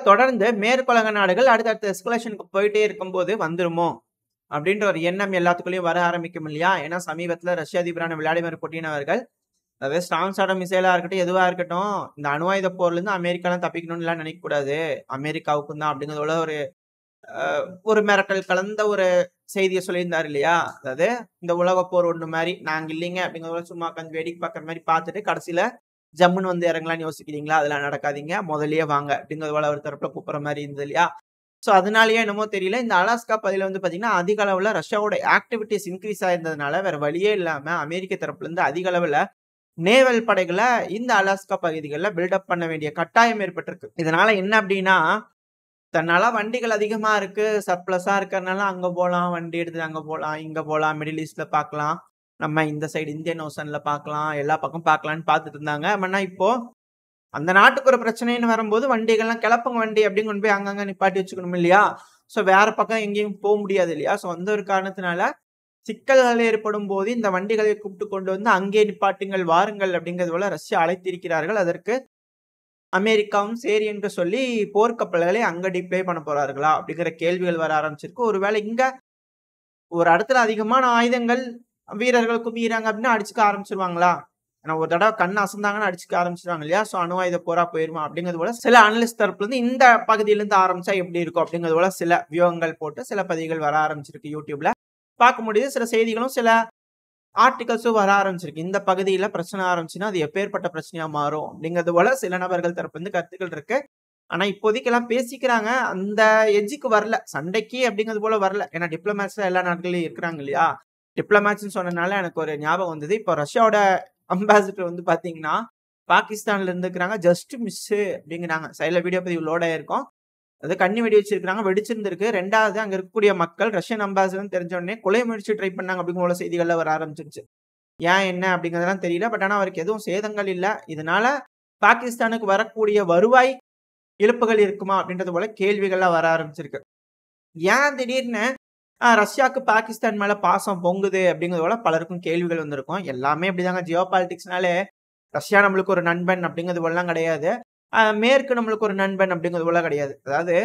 தொடர்ந்து மேற்குலக நாடுகள் அடுத்தடுத்த எஸ்கலேஷனுக்கு போயிட்டே இருக்கும்போது வந்துருமோ அப்படின்ற ஒரு எண்ணம் எல்லாத்துக்குள்ளயும் வர ஆரம்பிக்கும் இல்லையா? ஏன்னா சமீபத்துல ரஷ்ய அதிபரான விளாடிமிர் புட்டின் அவர்கள் அதாவது ஸ்டார்ம் ஷாடோ மிசைலா இருக்கட்டும், எதுவா இருக்கட்டும், இந்த அணு ஆயுத போர்ல இருந்து அமெரிக்காலாம் தப்பிக்கணும்னு எல்லாம் நினைக்க கூடாது. அமெரிக்காவுக்கும் தான் அப்படிங்கிறதுல ஒரு மிரட்டல் கலந்த ஒரு செய்தியை சொல்லியிருந்தாரு இல்லையா? அதாவது இந்த உலக போர் ஒண்ணு மாதிரி நாங்க இல்லைங்க அப்படிங்கிறத சும்மா உட்காந்து வேடிக்கை பார்க்குற மாதிரி பார்த்துட்டு கடைசியில ஜம்முன்னு வந்து இறங்கலாம்னு யோசிக்கிறீங்களா? அதெல்லாம் நடக்காதீங்க, முதல்லயே வாங்க அப்படிங்கிறது ஒரு தரப்புல கூப்பிடுற மாதிரி இருந்தது இல்லையா? ஸோ அதனாலயே என்னமோ தெரியல, இந்த அலாஸ்கா பகுதியில வந்து பாத்தீங்கன்னா அதிக அளவுல ரஷ்யாவோட ஆக்டிவிட்டிஸ் இன்க்ரீஸ் ஆயிருந்ததுனால வேற வழியே இல்லாம அமெரிக்க தரப்புல இருந்து அதிக அளவுல நேவல் படைகளை இந்த அலாஸ்கா பகுதிகளில் பில்டப் பண்ண வேண்டிய கட்டாயம் ஏற்பட்டிருக்கு. இதனால என்ன அப்படின்னா, தன்னால வண்டிகள் அதிகமா இருக்கு, சர்ப்ளஸா இருக்கிறதுனால அங்க போலாம், வண்டி எடுத்து அங்க போலாம், இங்க போலாம், மிடில் ஈஸ்ட்ல பார்க்கலாம், நம்ம இந்த சைடு இந்தியன் ஓசன்ல பார்க்கலாம், எல்லா பக்கம் பார்க்கலாம்னு பார்த்துட்டு இருந்தாங்க. ஆனா இப்போ அந்த நாட்டுக்கு ஒரு பிரச்சனைன்னு வரும்போது வண்டிகள்லாம் கிளப்புங்க வண்டி அப்படின்னு கொண்டு போய் அங்கங்க நிப்பாட்டி வச்சுக்கணும் இல்லையா? ஸோ வேற பக்கம் எங்கேயும் போக முடியாது இல்லையா? ஸோ அந்த ஒரு காரணத்தினால சிக்கல்கள் ஏற்படும் போது இந்த வண்டிகளை கூப்பிட்டு கொண்டு வந்து அங்கே நிப்பாட்டுங்கள், வாருங்கள் அப்படிங்கிறது போல ரஷ்யா அழைத்திருக்கிறார்கள். அதற்கு அமெரிக்காவும் சரி என்று சொல்லி போர்க்கப்பல்களை அங்க டிப்ளை பண்ண போறார்களா அப்படிங்கிற கேள்விகள் வர ஆரம்பிச்சிருக்கு. ஒருவேளை இங்க ஒரு இடத்துல அதிகமான ஆயுதங்கள் வீரர்கள் குமிறாங்க அப்படின்னா அடிச்சுக்க ஆரம்பிச்சிருவாங்களா? ஏன்னா ஒரு தடவை கண் அசந்தாங்கன்னு அடிச்சுக்க ஆரம்பிச்சிருவாங்க இல்லையா? ஸோ அணு ஆயுத போரா போயிருமா அப்படிங்கிறது போல சில அனலிஸ்ட் தரப்புல இருந்து இந்த பகுதியிலிருந்து ஆரம்பிச்சா எப்படி இருக்கும் அப்படிங்கிறது போல சில வியூகங்கள் போட்டு சில பதிவுகள் வர ஆரம்பிச்சிருக்கு யூடியூப்ல. பார்க்க முடியுது. சில செய்திகளும் சில ஆர்டிகல்ஸும் வர ஆரம்பிச்சிருக்கு. இந்த பகுதியில பிரச்சனை ஆரம்பிச்சுன்னா அது எப்பேற்பட்ட பிரச்சனையா மாறும் அப்படிங்கிறது போல சில நபர்கள் தரப்பு வந்து கருத்துக்கள் இருக்கு. ஆனா இப்போதைக்கு எல்லாம் பேசிக்கிறாங்க. அந்த எட்ஜுக்கு வரல, சண்டைக்கு அப்படிங்கிறது போல வரல. ஏன்னா டிப்ளமேட்ஸ் எல்லா நாடுகளிலும் இருக்கிறாங்க இல்லையா? டிப்ளமேட்ஸ்ன்னு சொன்னதுனால எனக்கு ஒரு ஞாபகம் வந்தது. இப்போ ரஷ்யாவோட அம்பாசிடர் வந்து பாத்தீங்கன்னா பாகிஸ்தான்ல இருந்துக்கிறாங்க. ஜஸ்ட் மிஸ் அப்படிங்கிறாங்க. சைட்ல வீடியோ பதிவு லோட் ஆயிருக்கும். அது கண்ணி வெடி வச்சிருக்காங்க, வெடிச்சிருந்திருக்கு. ரெண்டாவது அங்க இருக்கக்கூடிய மக்கள் ரஷ்யன் அம்பாசிடர் தெரிஞ்ச உடனே கொலை முயற்சி ட்ரை பண்ணாங்க அப்படிங்கிற செய்திகள்ல வர ஆரம்பிச்சிருச்சு. ஏன் என்ன அப்படிங்கிறதெல்லாம் தெரியல. பட் ஆனா அவருக்கு எதுவும் சேதங்கள் இல்ல. இதனால பாகிஸ்தானுக்கு வரக்கூடிய வருவாய் இழப்புகள் இருக்குமா அப்படின்றது போல கேள்விகள்லாம் வர ஆரம்பிச்சிருக்கு. ஏன் திடீர்னு ரஷ்யாவுக்கு பாகிஸ்தான் மேல பாசம் பொங்குது அப்படிங்கிறது போல பலருக்கும் கேள்விகள் வந்திருக்கும். எல்லாமே அப்படிதாங்க. ஜியோ பாலிடிக்ஸ்னாலே ரஷ்யா நம்மளுக்கு ஒரு நண்பன் அப்படிங்கிறது போலாம் கிடையாது. மேற்கு நம்மளுக்கு ஒரு நண்பன் அப்படிங்கிறது போல கிடையாது. அதாவது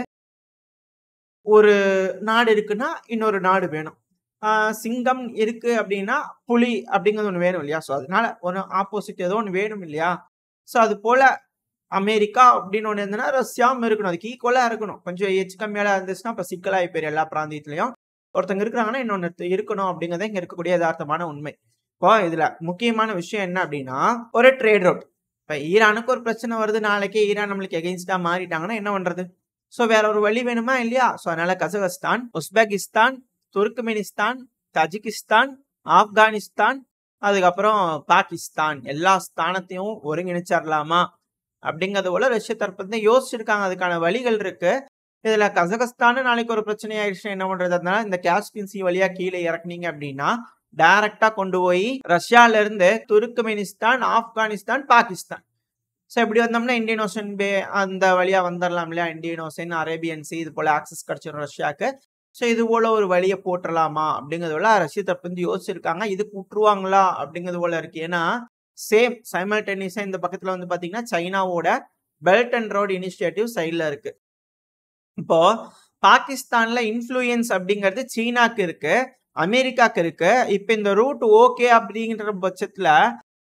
ஒரு நாடு இருக்குன்னா இன்னொரு நாடு வேணும். சிங்கம் இருக்கு அப்படின்னா புலி அப்படிங்கிறது ஒண்ணு வேணும் இல்லையா? ஸோ அதனால ஒரு ஆப்போசிட் ஏதோ ஒன்று வேணும் இல்லையா? ஸோ அது போல அமெரிக்கா அப்படின்னு ஒன்று இருந்ததுன்னா ரஷ்யாவும் இருக்கணும். அதுக்கு ஈக்குவலா இருக்கணும். கொஞ்சம் எச்சு கம்மியா இருந்துச்சுன்னா இப்ப சிக்கலாகி போயிரு எல்லா பிராந்தியத்திலையும். ஒருத்தங்க இருக்கிறாங்கன்னா இன்னொன்னு இருக்கணும் அப்படிங்கிறத இங்க இருக்கக்கூடிய யதார்த்தமான உண்மை. இப்போ இதுல முக்கியமான விஷயம் என்ன அப்படின்னா, ஒரு ட்ரேட் ரூட். இப்ப ஈரானுக்கு ஒரு பிரச்சனை வருது, நாளைக்கே ஈரான் நம்மளுக்கு எகெயின்ஸ்டா மாறிட்டாங்கன்னா என்ன பண்றது? ஸோ வேற ஒரு வழி வேணுமா இல்லையா? ஸோ அதனால Kazakhstan, Uzbekistan, Turkmenistan, Tajikistan, Afghanistan, அதுக்கப்புறம் பாகிஸ்தான் எல்லா ஸ்தானத்தையும் ஒருங்கிணைச்சிடலாமா அப்படிங்கிறது போல ரஷ்ய தரப்பு யோசிச்சிருக்காங்க. அதுக்கான வழிகள் இருக்கு. இதுல கசகஸ்தான் நாளைக்கு ஒரு பிரச்சனை ஆயிடுச்சு என்ன பண்றது? அதனால இந்த காஸ்பியன் சி வழியா கீழே இறக்குனீங்க அப்படின்னா டைரக்டா கொண்டு போய் ரஷ்யால இருந்து துருக்மெனிஸ்தான், ஆப்கானிஸ்தான், பாகிஸ்தான். ஸோ இப்படி வந்தோம்னா இந்தியன் ஓஷன் பே அந்த வழியா வந்துடலாம் இல்லையா? இந்தியன் ஓஷன், அரேபியன் சி இது போல ஆக்சஸ் கிடைச்சிடும் ரஷ்யாவுக்கு. ஸோ இது போல ஒரு வழியை போட்டுடலாமா அப்படிங்கிறது போல ரஷ்ய தரப்பு வந்து யோசிச்சிருக்காங்க. இதுக்கு விட்டுருவாங்களா அப்படிங்கிறது போல இருக்கு. ஏன்னா சேம் சைமல்டேனியஸா இந்த பக்கத்துல வந்து பாத்தீங்கன்னா சைனாவோட பெல்ட் அண்ட் ரோட் இனிஷியேட்டிவ் சைட்ல இருக்கு. இப்போ பாகிஸ்தான்ல இன்ஃப்ளூயன்ஸ் அப்படிங்கிறது சீனாக்கு இருக்கு, அமெரிக்காக்கு இருக்கு. இப்ப இந்த ரூட் ஓகே அப்படிங்கிற பட்சத்துல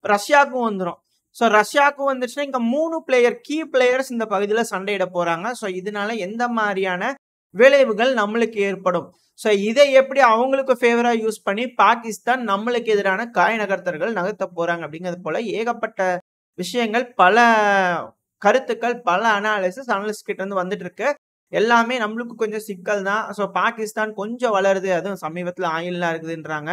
ரஷ்யாவுக்கும் வந்துடும். ஸோ ரஷ்யாவுக்கும் வந்துச்சுன்னா இங்க 3 கீ பிளேயர்ஸ் இந்த பகுதியில சண்டையிட போறாங்க. ஸோ இதனால எந்த மாதிரியான விளைவுகள் நம்மளுக்கு ஏற்படும்? ஸோ இதை எப்படி அவங்களுக்கு ஃபேவரா யூஸ் பண்ணி பாகிஸ்தான் நம்மளுக்கு எதிரான காய் நகர்த்தல்கள் நகர்த்த போறாங்க அப்படிங்கிறது போல ஏகப்பட்ட விஷயங்கள், பல கருத்துக்கள், பல அனாலிசிஸ் கிட்ட இருந்து வந்துட்டு இருக்கு. எல்லாமே நம்மளுக்கு கொஞ்சம் சிக்கல் தான். ஸோ பாகிஸ்தான் கொஞ்சம் வளருது, அதுவும் சமீபத்தில் ஆயில்லாம் இருக்குதுன்றாங்க.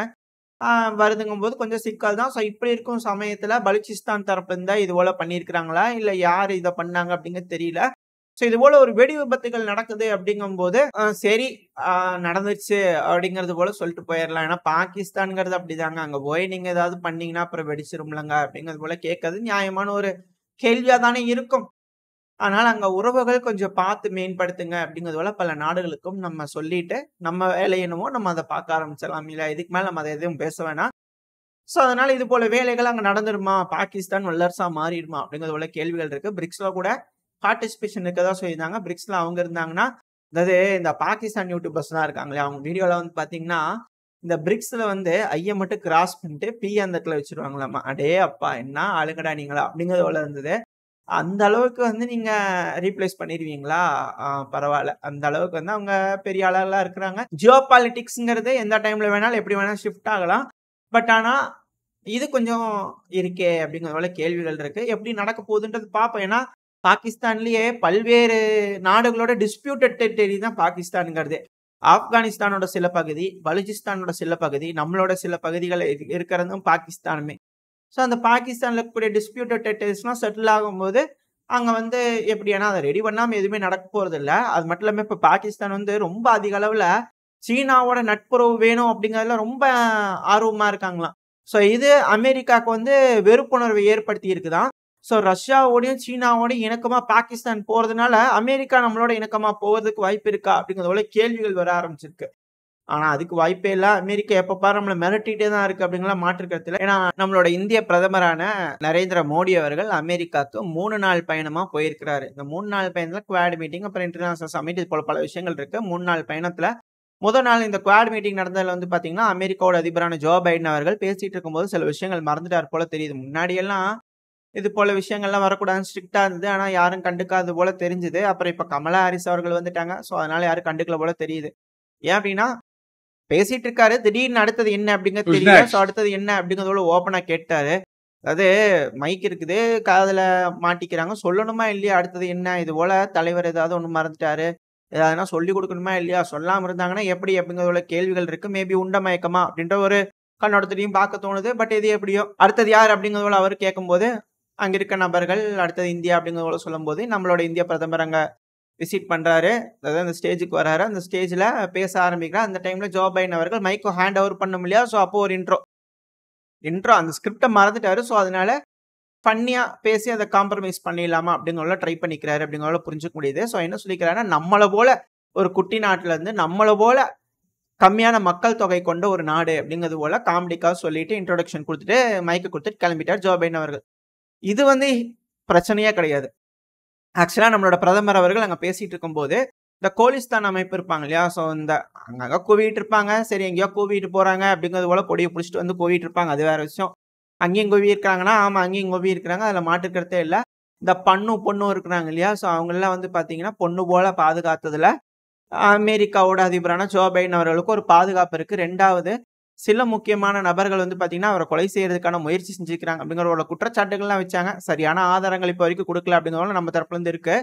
வருதுங்கும் போது கொஞ்சம் சிக்கல் தான். ஸோ இப்படி இருக்கும் சமயத்துல பலுச்சிஸ்தான் தரப்பு இருந்தா இது போல பண்ணியிருக்கிறாங்களா இல்ல யார் இதை பண்ணாங்க அப்படிங்கிறது தெரியல. ஸோ இது போல ஒரு வெடி விபத்துகள் நடக்குது அப்படிங்கும் போது சரி நடந்துச்சு அப்படிங்கிறது போல சொல்லிட்டு போயிடலாம். ஏன்னா பாகிஸ்தான்ங்கிறது அப்படிதாங்க. அங்க போய் நீங்க ஏதாவது பண்ணீங்கன்னா அப்புறம் வெடிச்சிரும்லங்க அப்படிங்கிறது போல கேட்கறது நியாயமான ஒரு கேள்வியா தானே இருக்கும். அதனால அங்க உறவுகள் கொஞ்சம் பார்த்து மேம்படுத்துங்க அப்படிங்கிறது போல பல நாடுகளுக்கும் நம்ம சொல்லிட்டு நம்ம வேலை என்னமோ நம்ம அதை பார்க்க ஆரம்பிச்சிடலாம் இல்ல. இதுக்கு மேல நம்ம அதை எதுவும் பேச வேணாம். ஸோ அதனால இது போல வேலைகள் அங்க நடந்துருமா? பாகிஸ்தான் வல்லரசா மாறிடுமா அப்படிங்கிறது போல கேள்விகள் இருக்கு. பிரிக்ஸ்ல கூட பார்ட்டிசிபேஷன் இருக்கதா சொல்லியிருந்தாங்க. பிரிக்ஸ்ல அவங்க இருந்தாங்கன்னா, அதாவது இந்த பாகிஸ்தான் யூடியூபர்ஸ்லாம் இருக்காங்களே, அவங்க வீடியோல வந்து பார்த்தீங்கன்னா, இந்த பிரிக்ஸ்ல வந்து ஐய மட்டும் கிராஸ் பண்ணிட்டு பி அந்த இடத்துல வச்சுருவாங்களாமா. அடே அப்பா! என்ன ஆளுங்கடா நீங்களா! அப்படிங்கிறது போல இருந்தது. அந்த அளவுக்கு வந்து நீங்க ரீப்ளேஸ் பண்ணிருவீங்களா? பரவால்ல. அந்த அளவுக்கு வந்து அவங்க பெரிய ஆளா இருக்கிறாங்க. ஜியோ பாலிடிக்ஸ்ங்கிறது எந்த டைம்ல வேணாலும் எப்படி வேணாலும் ஷிஃப்ட் ஆகலாம். பட் ஆனா, இது கொஞ்சம் இருக்கே அப்படிங்கிற போல கேள்விகள் இருக்கு. எப்படி நடக்க போகுதுன்றது பார்ப்போம். ஏன்னா, பாகிஸ்தான்லயே பல்வேறு நாடுகளோட டிஸ்பியூட்டட் டெரிட்டரி தான் பாகிஸ்தான்ங்கிறதே. ஆப்கானிஸ்தானோட சில பகுதி, பலுச்சிஸ்தானோட சில பகுதி, நம்மளோட சில பகுதிகள் இருக்கிறதும் பாகிஸ்தானுமே. ஸோ அந்த பாகிஸ்தான்ல இருக்கக்கூடிய டிஸ்பியூட்டட் டெரிட்டரிஸ்லாம் செட்டில் ஆகும்போது, அங்க வந்து எப்படி ஏன்னா அத ரெடி பண்ணாம எதுவுமே நடக்க போறதில்ல. அது மட்டும் இல்லாம இப்ப பாகிஸ்தான் வந்து ரொம்ப அதிக அளவுல சீனாவோட நட்புறவு வேணும் அப்படிங்கிறதுல ரொம்ப ஆர்வமா இருக்காங்களாம். ஸோ இது அமெரிக்காவுக்கு வந்து வெறுப்புணர்வை ஏற்படுத்தி இருக்குதாம். ஸோ ரஷ்யாவோடையும், சீனாவோடையும் இணக்கமா பாகிஸ்தான் போறதுனால, அமெரிக்கா நம்மளோட இணக்கமா போவதற்கு வாய்ப்பு இருக்கா? அப்படிங்கிறது போல கேள்விகள் வர ஆரம்பிச்சிருக்கு. ஆனா அதுக்கு வாய்ப்பே இல்ல. அமெரிக்கா எப்ப பாரு நம்மள மிரட்டிட்டே தான் இருக்கு அப்படிங்கலாம் மாற்று கருத்து இல்ல. ஏன்னா நம்மளோட இந்திய பிரதமரான நரேந்திர மோடி அவர்கள் அமெரிக்காவுக்கு 3 நாள் பயணமா போயிருக்கிறாரு. இந்த 3 நாள் பயணத்துல குவாட் மீட்டிங், அப்புறம் இன்டர்நேஷனல் சமிட் இது போல பல விஷயங்கள் இருக்கு. 3 நாள் பயணத்துல முதல் நாள் இந்த குவாட் மீட்டிங் நடந்ததுல வந்து பாத்தீங்கன்னா, அமெரிக்காவோட அதிபரான ஜோ பைடன் அவர்கள் பேசிட்டு இருக்கும்போது சில விஷயங்கள் மறந்துட்டார் போல தெரியுது. முன்னாடி எல்லாம் இது போல விஷயங்கள்லாம் வரக்கூடாதுன்னு ஸ்ட்ரிக்ட்டா இருந்தது. ஆனா யாரும் கண்டுக்காதது போல தெரிஞ்சது. அப்புறம் இப்ப கமலா ஹாரிஸ் அவர்கள் வந்துட்டாங்க. ஸோ அதனால யாரும் கண்டுக்கல போல தெரியுது. ஏன் அப்படின்னா பேசிட்டு இருக்காரு. திடீர்னு அடுத்தது என்ன அப்படிங்கிறது Who's தெரியல. So next? அடுத்தது என்ன அப்படிங்கிறதோட ஓப்பனா கேட்டாரு. அதாவது மைக் இருக்குது. காதுல மாட்டிக்கிறாங்க. சொல்லணுமா இல்லையா? அடுத்தது என்ன? இது போல தலைவர் ஏதாவது ஒண்ணு மறந்துட்டாரு. ஏதாவதுனா சொல்லிக் குடுக்கணுமா இல்லையா? சொல்லாம இருந்தாங்கன்னா எப்படி? அப்படிங்கிறதுல கேள்விகள் இருக்கு. மேபி உண்ட மயக்கமா? அப்படின்ற ஒரு கண்ணோட்டத்திலயும் பார்க்க தோணுது. பட் எது எப்படியோ. அடுத்தது யார் அப்படிங்கிறத அவரு கேட்கும்போது, அங்க இருக்க நபர்கள் அடுத்தது இந்தியா அப்படிங்கிறத சொல்லும்போது, நம்மளோட இந்திய பிரதமர் அங்க விசிட் பண்றாரு. அதாவது அந்த ஸ்டேஜ்க்கு வராரு. அந்த ஸ்டேஜ்ல பேச ஆரம்பிக்கிறார். அந்த டைம்ல ஜோ பைடன் அவர்கள் மைக்க ஹேண்ட் ஓவர் பண்ணும் இல்லையா? ஸோ அப்போ ஒரு இன்ட்ரோ அந்த ஸ்கிரிப்ட மறந்துட்டாரு. ஸோ அதனால ஃபன்னியா பேசி அத காம்ப்ரமைஸ் பண்ணிடலாமா அப்படிங்கிறத ட்ரை பண்ணிக்கிறாரு அப்படிங்கிறத புரிஞ்சுக்க முடியுது. ஸோ என்ன சொல்லிக்கிறாருன்னா, நம்மள போல ஒரு குட்டி நாட்டுல இருந்து நம்மள போல கம்மியான மக்கள் தொகை கொண்ட ஒரு நாடு அப்படிங்கிறது போல காமெடிக்கா சொல்லிட்டு இன்ட்ரோடக்ஷன் குடுத்துட்டு மைக்க குடுத்துட்டு கிளம்பிட்டார் ஜோ பைடன் அவர்கள். இது வந்து பிரச்சனையே கிடையாது. ஆக்சுவலா நம்மளோட பிரதமர் அவர்கள் அங்க பேசிட்டு இருக்கும்போது, இந்த கோலிஸ்தான் அமைப்பு இருப்பாங்க இல்லையா? ஸோ இந்த அங்கங்க கூவிட்டு இருப்பாங்க. சரி எங்கேயோ கூவிட்டு போறாங்க அப்படிங்கிறது போல கொடிய புடிச்சிட்டு வந்து கூவிட்டு இருப்பாங்க. அது வேற விஷயம். அங்கேயும் கூவி இருக்காங்கன்னா, ஆமா அங்கேயும் கூவி இருக்கிறாங்க. அதுல மாற்று கருத்தே இல்ல. இந்த பொண்ணும் இருக்கிறாங்க இல்லையா? ஸோ அவங்கலாம் வந்து பார்த்தீங்கன்னா, பொண்ணு போல பாதுகாத்ததுல அமெரிக்காவோட அதிபரான ஜோ பைடன் அவர்களுக்கு ஒரு பாதுகாப்பு இருக்கு. 2வது சில முக்கியமான நபர்கள் வந்து பார்த்தீங்கன்னா, அவர கொலை செய்யறதுக்கான முயற்சி செஞ்சிருக்கிறாங்க அப்படிங்கிற ஒரு குற்றச்சாட்டுகள்லாம் வச்சாங்க. சரியான ஆதாரங்கள் இப்போ வரைக்கும் குடுக்கல அப்படிங்கிறதும் நம்ம தரப்புல இருந்து இருக்கு.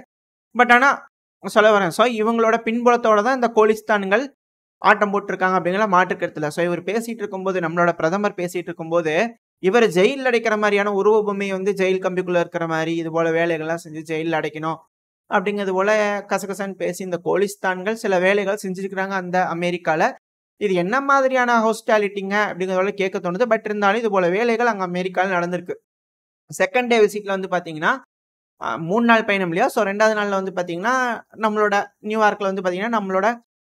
பட் ஆனா சொல்ல வரேன். ஸோ இவங்களோட பின்புலத்தோட தான் இந்த கோலிஸ்தான்கள் ஆட்டம் போட்டுருக்காங்க அப்படிங்கிற மாற்று கருத்து இல்ல. ஸோ இவர் பேசிட்டு இருக்கும்போது, நம்மளோட பிரதமர் பேசிட்டு இருக்கும்போது, இவர ஜெயில்ல அடைக்கிற மாரியான உருவ பொம்மை வந்து ஜெயில் கம்பிக்குள்ள இருக்கிற மாரி, இது போல வேலைகள்லாம் செஞ்சு ஜெயில்ல அடைக்கணும் அப்படிங்கிறது போல கசகசன்னு பேசி இந்த கோலிஸ்தான்கள் சில வேலைகள் செஞ்சிருக்கிறாங்க அந்த அமெரிக்கால. இது என்ன மாதிரியான ஹாஸ்டாலிட்டிங்க அப்படிங்கிறத போல கேட்க தோணுது. பட் இருந்தாலும் இது போல வேலைகள் அங்க அமெரிக்கால நடந்திருக்கு. செகண்ட் டே விசிட்ல வந்து பார்த்தீங்கன்னா, 3 நாள் பயணம் இல்லையா? ஸோ 2வது நாள்ல வந்து பார்த்தீங்கன்னா, நம்மளோட நியூயார்க்ல வந்து பார்த்தீங்கன்னா, நம்மளோட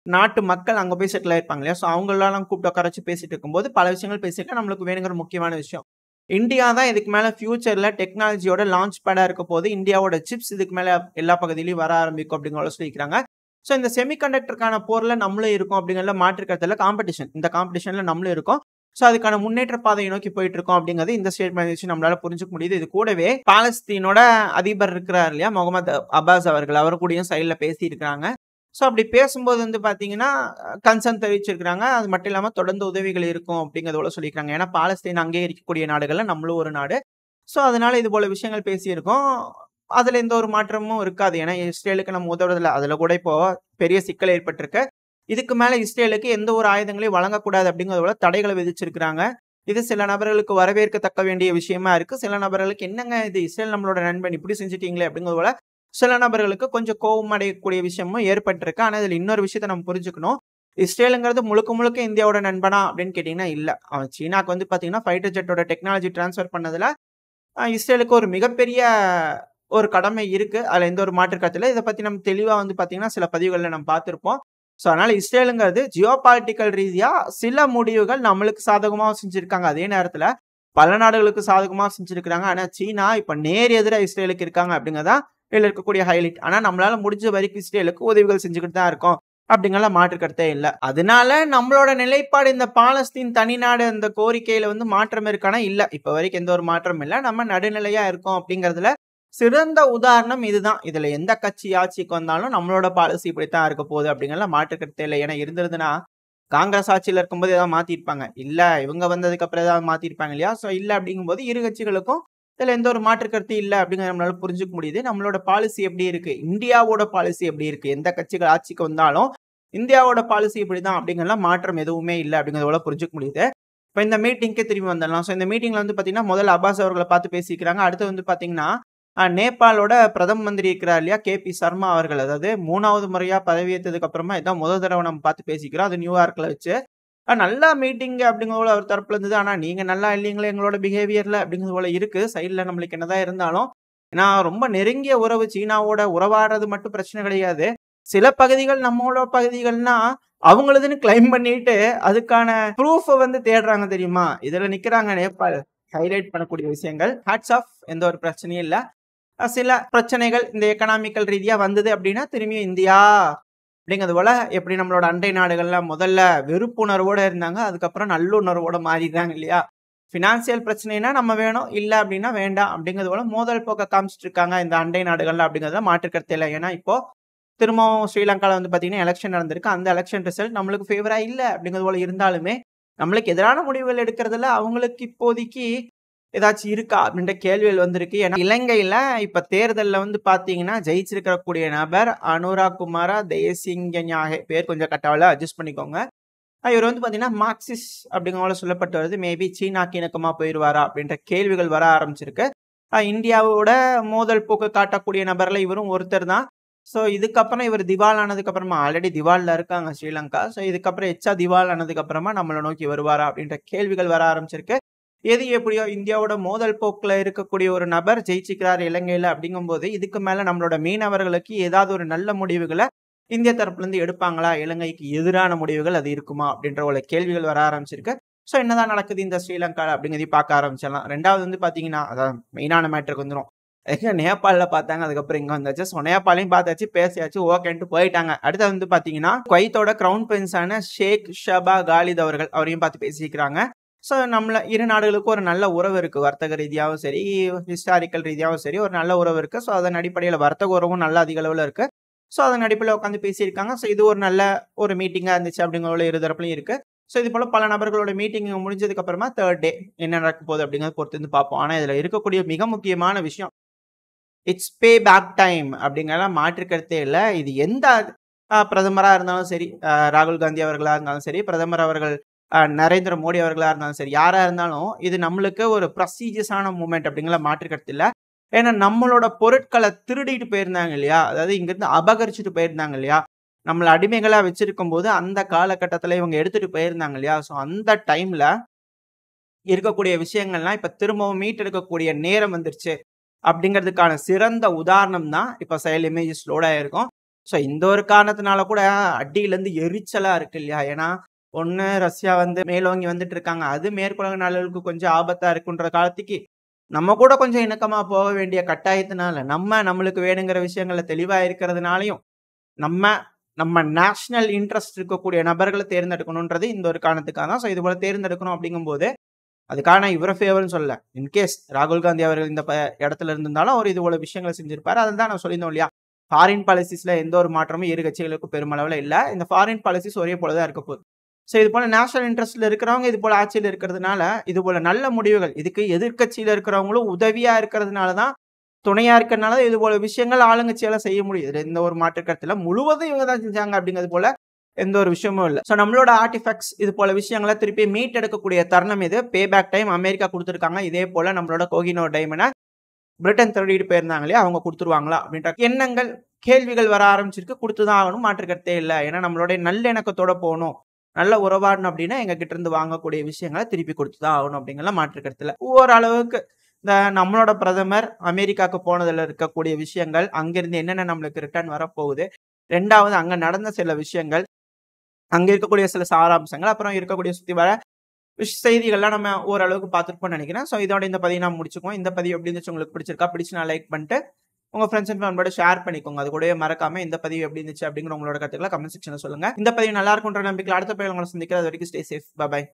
நாட்டு மக்கள் அங்க போய் செட்டில் ஆயிருப்பாங்க இல்லையா? ஸோ அவங்களலாம் கூப்பிட்டு உட்கார வச்சு பேசிட்டு இருக்கும்போது, பல விஷயங்கள் பேசியிருக்கேன். நம்மளுக்கு வேணுங்கிற முக்கியமான விஷயம். இந்தியா தான் இதுக்கு மேல ஃபியூச்சர்ல டெக்னாலஜியோட லான்ச் பேடா இருக்க போது. இந்தியாவோட சிப்ஸ் இதுக்கு மேல எல்லா பகுதியிலயும் வர ஆரம்பிக்கும் அப்படிங்கிறத சொல்லியிருக்காங்க. ஸோ இந்த செமிகண்டக்டருக்கான போர்ல நம்மளும் இருக்கோம் அப்படிங்கிறதுல மாற்று கருத்துல காம்படிஷன். இந்த காம்படிஷன்ல நம்மளும் இருக்கோம். ஸோ அதுக்கான முன்னேற்ற பாதையை நோக்கி போயிட்டு இருக்கோம் அப்படிங்கிறது இந்த ஸ்டேட்மெண்ட் வச்சு நம்மளால புரிஞ்சுக்க முடியுது. இது கூடவே பாலஸ்தீனோட அதிபர் இருக்கிறார் இல்லையா? முகமது அப்பாஸ் அவர்கள். அவர் கூடயும் சைட்ல பேசியிருக்கிறாங்க. ஸோ அப்படி பேசும்போது வந்து பார்த்தீங்கன்னா, கன்சர்ன் தெரிவிச்சிருக்கிறாங்க. அது மட்டும் இல்லாம தொடர்ந்து உதவிகள் இருக்கும் அப்படிங்கிறதோட சொல்லியிருக்காங்க. ஏன்னா பாலஸ்தீன் அங்கே இருக்கக்கூடிய நாடுகள்ல நம்மளும் ஒரு நாடு. ஸோ அதனால இது போல விஷயங்கள் பேசியிருக்கோம். அதுல எந்த ஒரு மாற்றமும் இருக்காது. ஏன்னா இஸ்ரேலுக்கு நம்ம உதவுறதில்ல. அதுல கூட இப்போ பெரிய சிக்கல் ஏற்பட்டிருக்கு. இதுக்கு மேல இஸ்ரேலுக்கு எந்த ஒரு ஆயுதங்களையும் வழங்கக்கூடாது அப்படிங்கிறத போல தடைகளை விதிச்சிருக்கிறாங்க. இது சில நபர்களுக்கு வரவேற்கத்தக்க வேண்டிய விஷயமா இருக்கு. சில நபர்களுக்கு என்னங்க இது இஸ்ரேல் நம்மளோட நண்பன் இப்படி செஞ்சுட்டீங்களே அப்படிங்கிறது போல சில நபர்களுக்கு கொஞ்சம் கோபம் அடையக்கூடிய விஷயமும் ஏற்பட்டிருக்கு. ஆனா இதுல இன்னொரு விஷயத்த நம்ம புரிஞ்சுக்கணும். இஸ்ரேலுங்கிறது முழுக்க முழுக்க இந்தியாவோட நண்பனா அப்படின்னு கேட்டீங்கன்னா இல்ல. அவன் சீனாக்கு வந்து பாத்தீங்கன்னா ஃபைட்டர் ஜெட்டோட டெக்னாலஜி டிரான்ஸ்ஃபர் பண்ணதுல இஸ்ரேலுக்கு ஒரு மிகப்பெரிய ஒரு கடமை இருக்கு. அதுல எந்த ஒரு மாற்று கருத்து இல்ல. இத பத்தி நம்ம தெளிவா வந்து பாத்தீங்கன்னா சில பதிவுகள்ல நம்ம பார்த்திருப்போம். ஸோ அதனால இஸ்ரேலுங்கிறது ஜியோ பாலிட்டிக்கல் ரீதியா சில முடிவுகள் நம்மளுக்கு சாதகமா செஞ்சிருக்காங்க. அதே நேரத்துல பல நாடுகளுக்கு சாதகமா செஞ்சிருக்கிறாங்க. ஆனா சீனா இப்ப நேர் எதிரா இஸ்ரேலுக்கு இருக்காங்க அப்படிங்கிறதா இதுல இருக்கக்கூடிய ஹைலைட். ஆனா நம்மளால முடிஞ்ச வரைக்கும் இஸ்ரேலுக்கு உதவிகள் செஞ்சுக்கிட்டு தான் இருக்கோம் அப்படிங்கலாம் மாற்று கருத்தே இல்ல. அதனால நம்மளோட நிலைப்பாடு இந்த பாலஸ்தீன் தனிநாடு அந்த கோரிக்கையில வந்து மாற்றம் இருக்கானா இல்ல. இப்ப வரைக்கும் எந்த ஒரு மாற்றமும் இல்ல. நம்ம நடுநிலையா இருக்கோம் அப்படிங்கறதுல சிறந்த உதாரணம் இதுதான். இதுல எந்த கட்சி ஆட்சிக்கு வந்தாலும் நம்மளோட பாலிசி இப்படித்தான் இருக்க போகுது அப்படிங்கறதுல மாற்று கருத்தே இல்லை. ஏன்னா இருந்திருந்துன்னா காங்கிரஸ் ஆட்சியில இருக்கும்போது ஏதாவது மாத்திருப்பாங்க. இல்ல இவங்க வந்ததுக்கு அப்புறம் ஏதாவது மாத்திருப்பாங்க இல்லையா? சோ இல்ல அப்படிங்கும்போது இரு கட்சிகளுக்கும் இதுல எந்த ஒரு மாற்று கருத்து இல்ல அப்படிங்கறத நம்மளால புரிஞ்சுக்க முடியுது. நம்மளோட பாலிசி எப்படி இருக்கு? இந்தியாவோட பாலிசி எப்படி இருக்கு? எந்த கட்சிகள் ஆட்சிக்கு வந்தாலும் இந்தியாவோட பாலிசி இப்படிதான் அப்படிங்கறதுல மாற்றம் எதுவுமே இல்ல அப்படிங்கறத போல புரிஞ்சுக்க முடியுது. இப்ப இந்த மீட்டிங்க்கு திரும்பி வந்துடலாம். சோ இந்த மீட்டிங்ல வந்து பாத்தீங்கன்னா முதல்ல அப்பாஸ் அவர்களை பார்த்து பேசிக்கிறாங்க. அடுத்து வந்து பாத்தீங்கன்னா நேபாளோட பிரதம மந்திரி இருக்கிறார் இல்லையா கே.பி. சர்மா அவர்கள், அதாவது 3வது முறையா பதவியேற்றதுக்கு அப்புறமா இதான் முதல் தடவை நம்ம பார்த்து பேசிக்கிறோம். அது நியூயார்க்ல வச்சு. நல்லா மீட்டிங் அப்படிங்கிறது போல அவர் தரப்புல இருந்தது. ஆனா நீங்க நல்லா இல்லைங்களே எங்களோட பிஹேவியர்ல அப்படிங்கிறது போல இருக்கு. சைட்ல நம்மளுக்கு என்னதான் இருந்தாலும் ஏன்னா ரொம்ப நெருங்கிய உறவு சீனாவோட உறவாடுறது மட்டும் பிரச்சனை கிடையாது. சில பகுதிகள் நம்மளோட பகுதிகள்னா அவங்களதுன்னு கிளைம் பண்ணிட்டு அதுக்கான ப்ரூஃப் வந்து தேடுறாங்க தெரியுமா? இதுல நிக்கிறாங்க நேபாள். ஹைலைட் பண்ணக்கூடிய விஷயங்கள். ஹேட்ஸ் ஆஃப், எந்த ஒரு பிரச்சனையும் இல்ல. சில பிரச்சனைகள் இந்த எக்கனாமிக்கல் ரீதியா வந்தது அப்படின்னா திரும்பியும் இந்தியா அப்படிங்கிறது போல எப்படி நம்மளோட அண்டை நாடுகள்ல முதல்ல வெறுப்புணர்வோட இருந்தாங்க, அதுக்கப்புறம் நல்லுணர்வோட மாறிடுறாங்க இல்லையா? பினான்சியல் பிரச்சனைனா நம்ம வேணும், இல்ல அப்படின்னா வேண்டாம் அப்படிங்கிறது போல மோதல் போக்க காமிச்சிட்டு இருக்காங்க இந்த அண்டை நாடுகள்ல அப்படிங்கறத மாற்றுக்கருத்து இல்லை. ஏன்னா இப்போ திரும்பவும் ஸ்ரீலங்கால வந்து பாத்தீங்கன்னா எலெக்ஷன் நடந்திருக்கு. அந்த எலெக்ஷன் ரிசல்ட் நம்மளுக்கு ஃபேவரா இல்ல அப்படிங்கிறது போல இருந்தாலுமே நம்மளுக்கு எதிரான முடிவுகள் எடுக்கிறதுல அவங்களுக்கு இப்போதைக்கு ஏதாச்சும் இருக்கா அப்படின்ற கேள்விகள் வந்திருக்கு. ஏன்னா இலங்கையில இப்ப தேர்தல்ல வந்து பாத்தீங்கன்னா ஜெயிச்சிருக்கக்கூடிய நபர் அனுராக் குமாரா தேசிங்கஞாகே, பேர் கொஞ்சம் கட்டாவில அட்ஜஸ்ட் பண்ணிக்கோங்க. இவர் வந்து பாத்தீங்கன்னா மார்க்சிஸ்ட் அப்படிங்கிற சொல்லப்பட்டு வருது. மேபி சீனாக்கு இணக்கமா போயிருவாரா அப்படின்ற கேள்விகள் வர ஆரம்பிச்சிருக்கு. இந்தியாவோட மோதல் போக்கு காட்டக்கூடிய நபர்ல இவரும் ஒருத்தர் தான். சோ இதுக்கப்புறம் இவர் திவால் ஆனதுக்கு அப்புறமா ஆல்ரெடி திவால்ல இருக்காங்க ஸ்ரீலங்கா. சோ இதுக்கப்புறம் எச்சா திவால் ஆனதுக்கு அப்புறமா நம்மளை நோக்கி வருவாரா அப்படின்ற கேள்விகள் வர ஆரம்பிச்சிருக்கு. எது எப்படியோ இந்தியாவோட மோதல் போக்குல இருக்கக்கூடிய ஒரு நபர் ஜெயிச்சுக்கிறார் இலங்கையில அப்படிங்கும்போது இதுக்கு மேல நம்மளோட மீனவர்களுக்கு ஏதாவது ஒரு நல்ல முடிவுகளை இந்திய தரப்புல இருந்து எடுப்பாங்களா? இலங்கைக்கு எதிரான முடிவுகள் அது இருக்குமா அப்படின்ற ஒரு கேள்விகள் வர ஆரம்பிச்சிருக்கு. சோ என்னதான் நடக்குது இந்த ஸ்ரீலங்கா அப்படிங்கிறதையும் பார்க்க ஆரம்பிச்சிடலாம். ரெண்டாவது வந்து பாத்தீங்கன்னா அதான் மெயினான மேட்டருக்கு வந்துடும். நேபாளில பார்த்தாங்க, அதுக்கப்புறம் இங்க வந்தாச்சு. ஸோ நேபாளையும் பார்த்தாச்சு, பேசியாச்சு, ஓகேன்ட்டு போயிட்டாங்க. அடுத்து வந்து பாத்தீங்கன்னா குவைத்தோட கிரவுன் பிரின்ஸான ஷேக் ஷபா காலித் அவர்கள், அவரையும் பார்த்து பேசிக்கிறாங்க. ஸோ நம்மள இரு நாடுகளுக்கும் ஒரு நல்ல உறவு இருக்கு. வர்த்தக ரீதியாகவும் சரி, ஹிஸ்டாரிக்கல் ரீதியாகவும் சரி ஒரு நல்ல உறவு இருக்கு. ஸோ அதன் அடிப்படையில் வர்த்தக உறவும் நல்ல அதிக அளவில் இருக்கு. ஸோ அதன் அடிப்படையில் உட்காந்து பேசியிருக்காங்க. ஸோ இது ஒரு நல்ல ஒரு மீட்டிங்கா இருந்துச்சு அப்படிங்கிற இரு தரப்புலையும் இருக்கு. ஸோ இது போல பல நபர்களோட மீட்டிங் முடிஞ்சதுக்கு அப்புறமா தேர்ட் டே என்ன நடக்க போகுது அப்படிங்கிறத பொறுத்து வந்து பார்ப்போம். ஆனா இதுல இருக்கக்கூடிய மிக முக்கியமான விஷயம் இட்ஸ் பே பேக் டைம் அப்படிங்கிற மாற்று கருத்தே இல்லை. இது எந்த பிரதமரா இருந்தாலும் சரி, ராகுல் காந்தி அவர்களா இருந்தாலும் சரி, பிரதமர் அவர்கள் நரேந்திர மோடி அவர்களா இருந்தாலும் சரி, யாரா இருந்தாலும் இது நம்மளுக்கு ஒரு ப்ரஸ்டீஜியஸான மூமெண்ட் அப்படிங்கிற மாற்று கருத்து இல்லை. ஏன்னா நம்மளோட பொருட்களை திருடிட்டு போயிருந்தாங்க இல்லையா? அதாவது இங்கிருந்து அபகரிச்சுட்டு போயிருந்தாங்க இல்லையா? நம்மள அடிமைகளா வச்சிருக்கும் போது அந்த காலகட்டத்துல இவங்க எடுத்துட்டு போயிருந்தாங்க இல்லையா? ஸோ அந்த டைம்ல இருக்கக்கூடிய விஷயங்கள்லாம் இப்ப திரும்பவும் மீட்டெடுக்கக்கூடிய நேரம் வந்துருச்சு அப்படிங்கிறதுக்கான சிறந்த உதாரணம் தான் இப்ப செயல் இமேஜஸ் லோட் ஆயிருக்கும். ஸோ இந்த ஒரு காரணத்தினால கூட அடியில இருந்து எரிச்சலா இருக்கு இல்லையா? ஏன்னா ஒண்ணு ரஷ்யா வந்து மேலோங்கி வந்துட்டு இருக்காங்க. அது மேற்குலக நாடுகளுக்கு கொஞ்சம் ஆபத்தா இருக்குன்ற காலத்துக்கு நம்ம கூட கொஞ்சம் இணக்கமா போக வேண்டிய கட்டாயத்தினால நம்மளுக்கு வேணுங்கிற விஷயங்கள்ல தெளிவா இருக்கிறதுனாலையும் நம்ம நம்ம நேஷனல் இன்ட்ரெஸ்ட் இருக்கக்கூடிய நபர்களை தேர்ந்தெடுக்கணும்ன்றது இந்த ஒரு காரணத்துக்காக தான். ஸோ இது போல தேர்ந்தெடுக்கணும் அப்படிங்கும்போது அதுக்கான இவர ஃபேவர்னு சொல்ல, இன்கேஸ் ராகுல் காந்தி அவர்கள் இந்த இடத்துல இருந்திருந்தாலும் அவர் இது போல விஷயங்களை செஞ்சிருப்பாரு. அதுதான் நான் சொல்லியிருந்தோம் இல்லையா? ஃபாரின் பாலிசிஸ்ல எந்த ஒரு மாற்றமும் இரு கட்சிகளுக்கும் பெருமளவுல இல்ல. இந்த ஃபாரின் பாலிசிஸ் ஒரே போலதான் இருக்க போகுது. ஸோ இது போல நேஷனல் இன்ட்ரெஸ்ட்ல இருக்கிறவங்க இது போல ஆட்சியில் இருக்கிறதுனால இது போல நல்ல முடிவுகள், இதுக்கு எதிர்கட்சியில இருக்கிறவங்களும் உதவியா இருக்கிறதுனால தான், துணையா இருக்கிறதுனால இது போல விஷயங்கள் ஆளுங்கட்சியால செய்ய முடியுது. எந்த ஒரு மாற்று கருத்துல முழுவதும் இவங்க தான் செஞ்சாங்க அப்படிங்கிறது போல எந்த ஒரு விஷயமும் இல்லை. ஸோ நம்மளோட ஆர்டிஃபேக்ட்ஸ் இது போல விஷயங்களை திருப்பி மீட் எடுக்கக்கூடிய தருணம் இது. பே பேக் டைம் அமெரிக்கா கொடுத்துருக்காங்க. இதே போல நம்மளோட கோகினோ டைமண்டை பிரிட்டன் திருடிட்டு போயிருந்தாங்க இல்லையா? அவங்க கொடுத்துருவாங்களா அப்படின்ற எண்ணங்கள், கேள்விகள் வர ஆரம்பிச்சிருக்கு. கொடுத்துதான் ஆகணும், மாற்று கருத்தே இல்லை. ஏன்னா நம்மளுடைய நல்லிணக்கத்தோட போகணும், நல்ல உறவாடணும் அப்படின்னா எங்க கிட்ட இருந்து வாங்கக்கூடிய விஷயங்களை திருப்பி கொடுத்துதான் ஆகணும் அப்படிங்கிற மாற்று கருத்துல ஓரளவுக்கு இந்த நம்மளோட பிரதமர் அமெரிக்காவுக்கு போனதுல இருக்கக்கூடிய விஷயங்கள், அங்கிருந்து என்னென்ன நம்மளுக்கு ரிட்டர்ன் வரப்போகுது, ரெண்டாவது அங்க நடந்த சில விஷயங்கள், அங்க இருக்கக்கூடிய சில சாராம்சங்கள், அப்புறம் இருக்கக்கூடிய சுத்தி வர செய்திகள்லாம் நம்ம ஓரளவுக்கு பார்த்துருப்போம்னு நினைக்கிறேன். ஸோ இதோட இந்த பதிவு நான் முடிச்சுக்குவோம். இந்த பதிவு எப்படி இருந்துச்சு, உங்களுக்கு பிடிச்சிருக்கா? பிடிச்சு நான் லைக் பண்ணிட்டு உங்க ஃப்ரெண்ட்ஸ் அண்ட் ஃபேமிலியோட ஷேர் பண்ணிக்கோங்க. அது கூடவே மறக்காம இந்த பதிவு எப்படி இருந்துச்சு அப்படிங்கிற உங்களோட கருத்துக்களை கமெண்ட் செக்ஷன்ல சொல்லுங்க. இந்த பதிவு நல்லா இருக்கும்ன்ற நம்பிக்கையில் அடுத்த பதிவு உங்களை சந்திக்கிறேன். அது வரைக்கும் ஸ்டே சேஃப். பை.